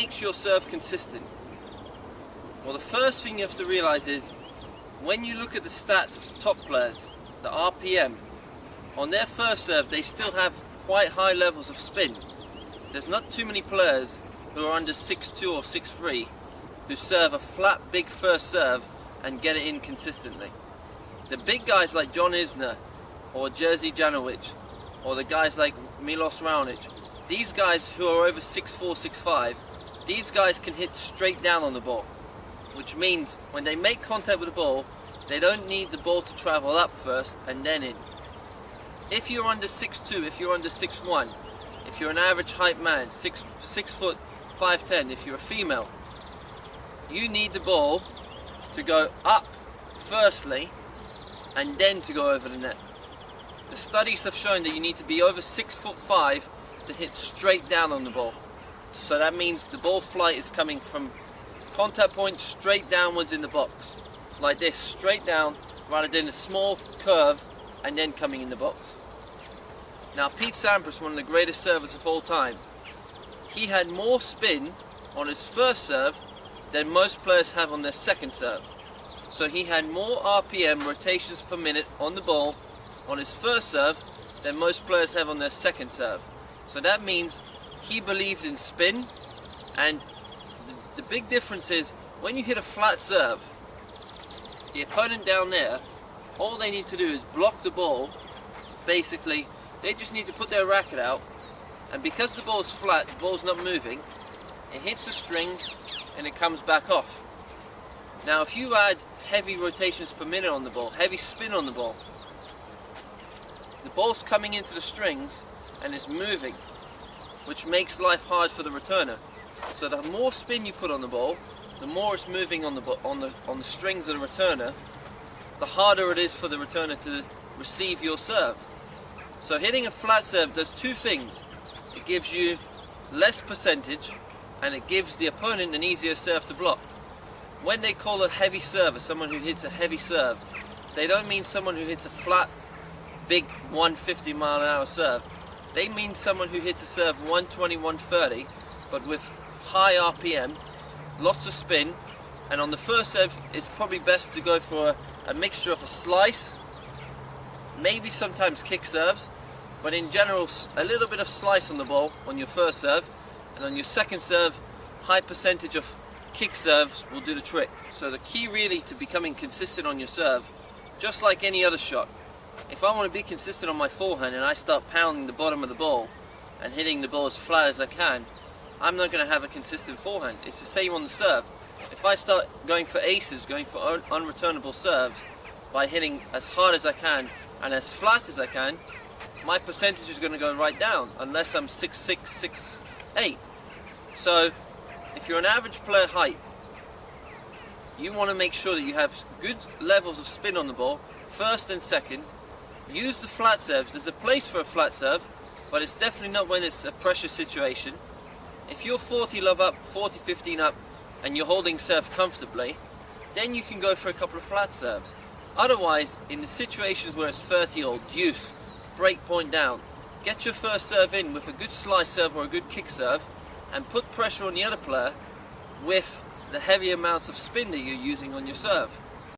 makes your serve consistent? Well, the first thing you have to realize is when you look at the stats of the top players, the RPM, on their first serve they still have quite high levels of spin. There's not too many players who are under 6'2 or 6'3 who serve a flat big first serve and get it in consistently. The big guys like John Isner or Jerzy Janowicz or the guys like Milos Raonic, these guys who are over 6'4, 6'5, these guys can hit straight down on the ball, which means when they make contact with the ball, they don't need the ball to travel up first and then in. If you're under 6'2, if you're under 6'1, if you're an average height man, 6 foot 5'10", if you're a female, you need the ball to go up firstly and then to go over the net. The studies have shown that you need to be over 6'5" to hit straight down on the ball. So that means the ball flight is coming from contact point straight downwards in the box, like this, straight down, rather than a small curve and then coming in the box. Now, Pete Sampras, one of the greatest servers of all time, he had more spin on his first serve than most players have on their second serve. So he had more RPM, rotations per minute, on the ball on his first serve than most players have on their second serve. So that means he believed in spin, and the big difference is when you hit a flat serve, the opponent down there, all they need to do is block the ball. Basically, they just need to put their racket out, and because the ball's flat, the ball's not moving, it hits the strings and it comes back off. Now, if you add heavy rotations per minute on the ball, heavy spin on the ball's coming into the strings and it's moving, which makes life hard for the returner. So the more spin you put on the ball, the more it's moving on the strings of the returner, the harder it is for the returner to receive your serve. So hitting a flat serve does two things. It gives you less percentage and it gives the opponent an easier serve to block. When they call a heavy server someone who hits a heavy serve, they don't mean someone who hits a flat, big 150 mile an hour serve. They mean someone who hits a serve 120, 130, but with high RPM, lots of spin, and on the first serve it's probably best to go for a mixture of a slice, maybe sometimes kick serves, but in general a little bit of slice on the ball on your first serve, and on your second serve, high percentage of kick serves will do the trick. So the key really to becoming consistent on your serve, just like any other shot, if I want to be consistent on my forehand and I start pounding the bottom of the ball and hitting the ball as flat as I can, I'm not going to have a consistent forehand. It's the same on the serve. If I start going for aces, going for unreturnable serves by hitting as hard as I can and as flat as I can, my percentage is going to go right down unless I'm 6'6", 6'8". So if you're an average player height, you want to make sure that you have good levels of spin on the ball, first and second. Use the flat serves. There's a place for a flat serve, but it's definitely not when it's a pressure situation. If you're 40 love up, 40-15 up, and you're holding serve comfortably, then you can go for a couple of flat serves. Otherwise, in the situations where it's 30 or deuce, break point down, get your first serve in with a good slice serve or a good kick serve, and put pressure on the other player with the heavy amounts of spin that you're using on your serve.